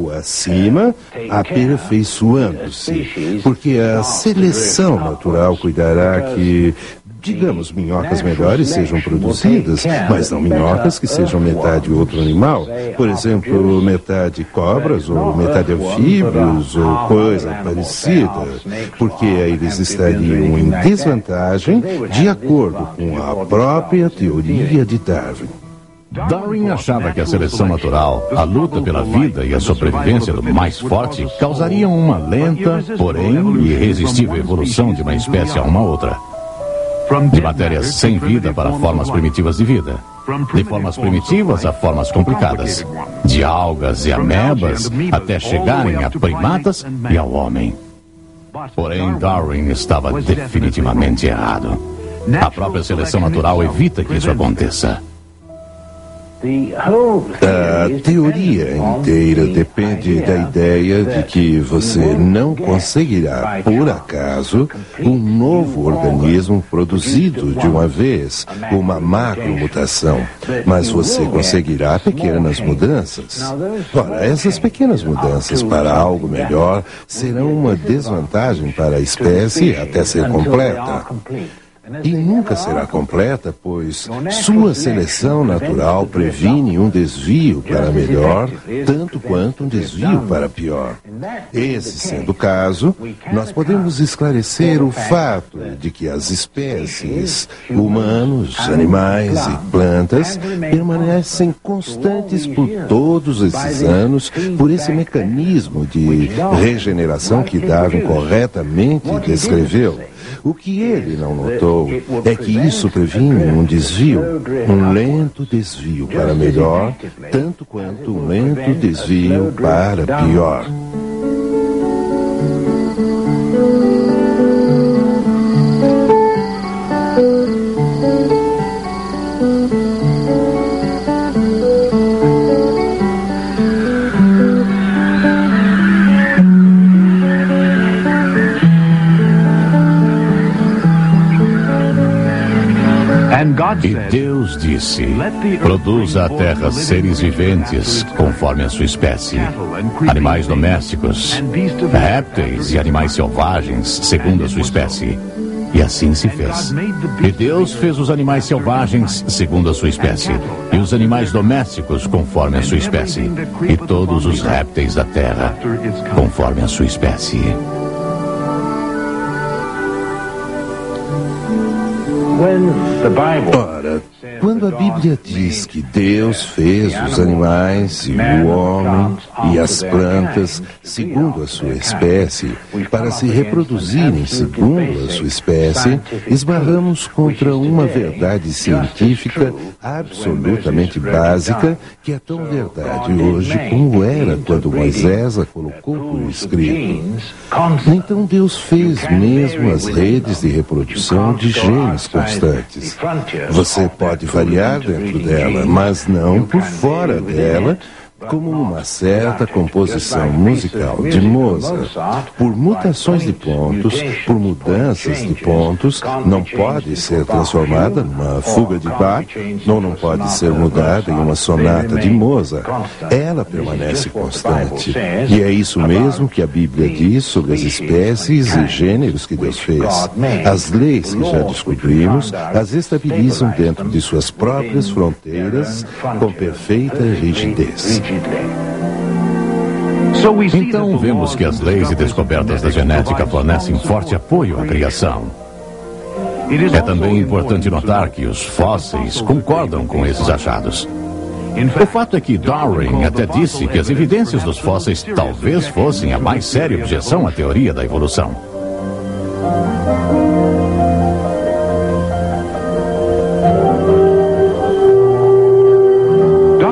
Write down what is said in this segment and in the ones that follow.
pouco acima, aperfeiçoando-se, porque a seleção natural cuidará que, digamos, minhocas melhores sejam produzidas, mas não minhocas que sejam metade outro animal. Por exemplo, metade cobras, ou metade anfíbios, ou coisa parecida, porque eles estariam em desvantagem de acordo com a própria teoria de Darwin. Darwin achava que a seleção natural, a luta pela vida e a sobrevivência do mais forte causariam uma lenta, porém irresistível evolução de uma espécie a uma outra. De matérias sem vida para formas primitivas de vida. De formas primitivas a formas complicadas. De algas e amebas até chegarem a primatas e ao homem. Porém, Darwin estava definitivamente errado. A própria seleção natural evita que isso aconteça. A teoria inteira depende da ideia de que você não conseguirá, por acaso, um novo organismo produzido de uma vez, uma macromutação, mas você conseguirá pequenas mudanças. Ora, essas pequenas mudanças para algo melhor serão uma desvantagem para a espécie até ser completa. E nunca será completa, pois sua seleção natural previne um desvio para melhor, tanto quanto um desvio para pior. Esse sendo o caso, nós podemos esclarecer o fato de que as espécies, humanos, animais e plantas, permanecem constantes por todos esses anos por esse mecanismo de regeneração que Darwin corretamente descreveu. O que ele não notou é que isso previne um desvio, um lento desvio para melhor, tanto quanto um lento desvio para pior. E Deus disse: produza a terra seres viventes conforme a sua espécie, animais domésticos, répteis e animais selvagens segundo a sua espécie. E assim se fez. E Deus fez os animais selvagens segundo a sua espécie, e os animais domésticos conforme a sua espécie, e todos os répteis da terra conforme a sua espécie. Ora, quando a Bíblia diz que Deus fez os animais e o homem e as plantas segundo a sua espécie, para se reproduzirem segundo a sua espécie, esbarramos contra uma verdade científica absolutamente básica, que é tão verdade hoje como era quando Moisés a colocou por escrito. Então Deus fez mesmo as redes de reprodução de genes constantes. Você pode variar dentro dela, mas não por fora dela, como uma certa composição musical de Mozart. Por mutações de pontos, por mudanças de pontos, não pode ser transformada numa fuga de Bach, ou não pode ser mudada em uma sonata de Mozart. Ela permanece constante. E é isso mesmo que a Bíblia diz sobre as espécies e gêneros que Deus fez. As leis que já descobrimos as estabilizam dentro de suas próprias fronteiras com perfeita rigidez. Então vemos que as leis e descobertas da genética fornecem forte apoio à criação. É também importante notar que os fósseis concordam com esses achados. O fato é que Darwin até disse que as evidências dos fósseis talvez fossem a mais séria objeção à teoria da evolução.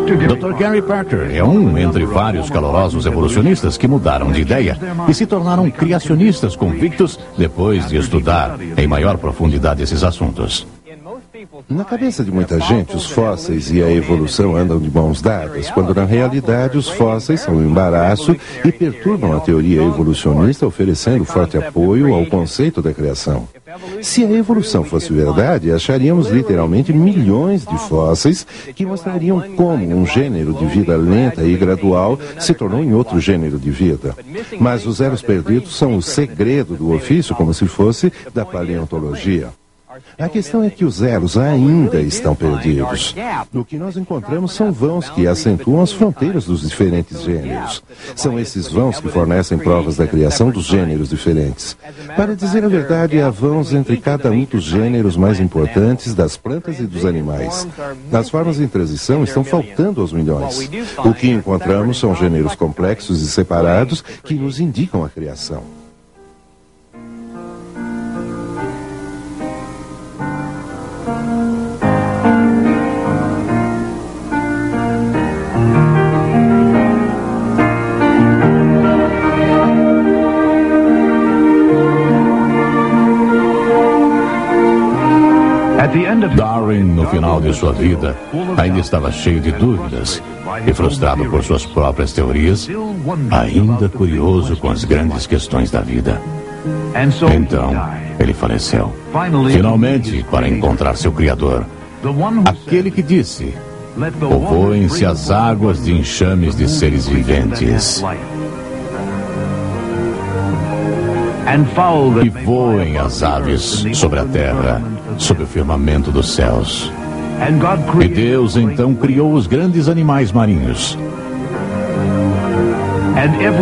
Dr. Gary Parker é um entre vários calorosos evolucionistas que mudaram de ideia e se tornaram criacionistas convictos depois de estudar em maior profundidade esses assuntos. Na cabeça de muita gente, os fósseis e a evolução andam de mãos dadas, quando na realidade os fósseis são um embaraço e perturbam a teoria evolucionista, oferecendo forte apoio ao conceito da criação. Se a evolução fosse verdade, acharíamos literalmente milhões de fósseis que mostrariam como um gênero de vida lenta e gradual se tornou em outro gênero de vida. Mas os eros perdidos são o segredo do ofício, como se fosse da paleontologia. A questão é que os eros ainda estão perdidos. O que nós encontramos são vãos que acentuam as fronteiras dos diferentes gêneros. São esses vãos que fornecem provas da criação dos gêneros diferentes. Para dizer a verdade, há vãos entre cada um dos gêneros mais importantes das plantas e dos animais. As formas em transição estão faltando aos milhões. O que encontramos são gêneros complexos e separados que nos indicam a criação. Darwin, no final de sua vida, ainda estava cheio de dúvidas e frustrado por suas próprias teorias, ainda curioso com as grandes questões da vida. Então, ele faleceu. Finalmente, para encontrar seu criador, aquele que disse: povoem-se as águas de enxames de seres viventes e voem as aves sobre a terra, sob o firmamento dos céus. E Deus então criou os grandes animais marinhos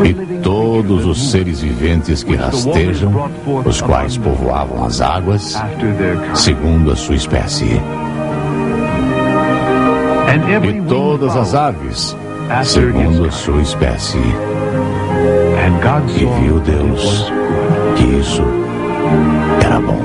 e todos os seres viventes que rastejam, os quais povoavam as águas segundo a sua espécie, e todas as aves segundo a sua espécie. E viu Deus que isso era bom.